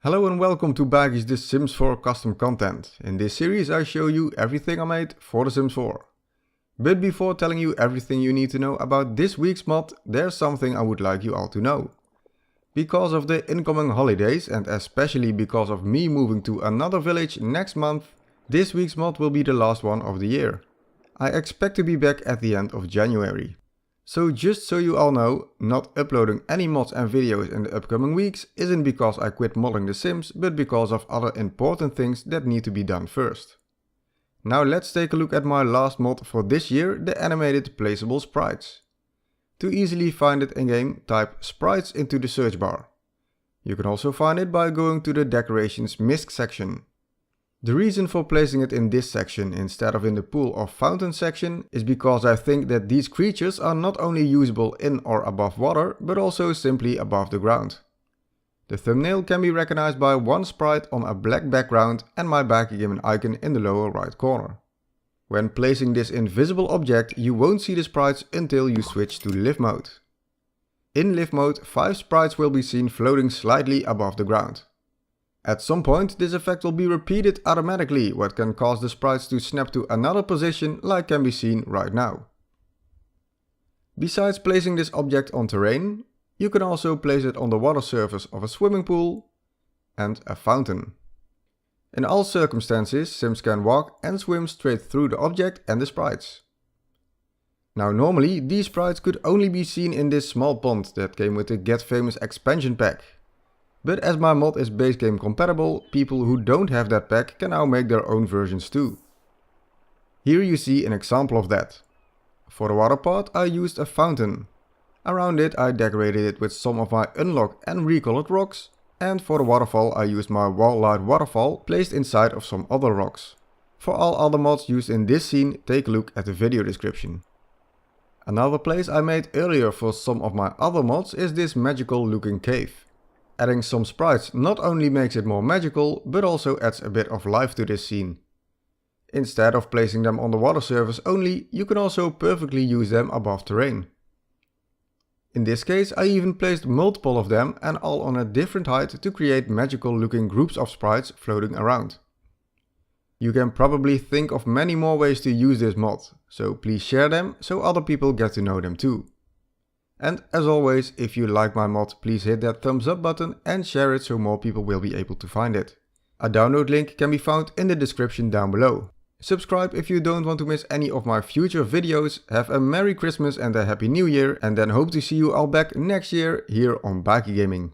Hello and welcome to Bakies The Sims 4 custom content. In this series I show you everything I made for The Sims 4. But before telling you everything you need to know about this week's mod, there's something I would like you all to know. Because of the incoming holidays and especially because of me moving to another village next month, this week's mod will be the last one of the year. I expect to be back at the end of January. So just so you all know, not uploading any mods and videos in the upcoming weeks isn't because I quit modding The Sims, but because of other important things that need to be done first. Now let's take a look at my last mod for this year, the animated Placeable Sprites. To easily find it in game, type Sprites into the search bar. You can also find it by going to the Decorations Misc section. The reason for placing it in this section instead of in the pool or fountain section is because I think that these creatures are not only usable in or above water, but also simply above the ground. The thumbnail can be recognized by one sprite on a black background and my BakieGaming icon in the lower right corner. When placing this invisible object, you won't see the sprites until you switch to live mode. In live mode, 5 sprites will be seen floating slightly above the ground. At some point this effect will be repeated automatically, what can cause the sprites to snap to another position like can be seen right now. Besides placing this object on terrain, you can also place it on the water surface of a swimming pool and a fountain. In all circumstances, Sims can walk and swim straight through the object and the sprites. Now normally these sprites could only be seen in this small pond that came with the Get Famous expansion pack. But as my mod is base game compatible, people who don't have that pack can now make their own versions too. Here you see an example of that. For the water part I used a fountain. Around it I decorated it with some of my unlocked and recolored rocks, and for the waterfall I used my wall-light waterfall placed inside of some other rocks. For all other mods used in this scene, take a look at the video description. Another place I made earlier for some of my other mods is this magical looking cave. Adding some sprites not only makes it more magical, but also adds a bit of life to this scene. Instead of placing them on the water surface only, you can also perfectly use them above terrain. In this case I even placed multiple of them and all on a different height to create magical looking groups of sprites floating around. You can probably think of many more ways to use this mod, so please share them so other people get to know them too. And as always, if you like my mod, please hit that thumbs up button and share it so more people will be able to find it. A download link can be found in the description down below. Subscribe if you don't want to miss any of my future videos. Have a Merry Christmas and a Happy New Year, and then hope to see you all back next year here on BakieGaming.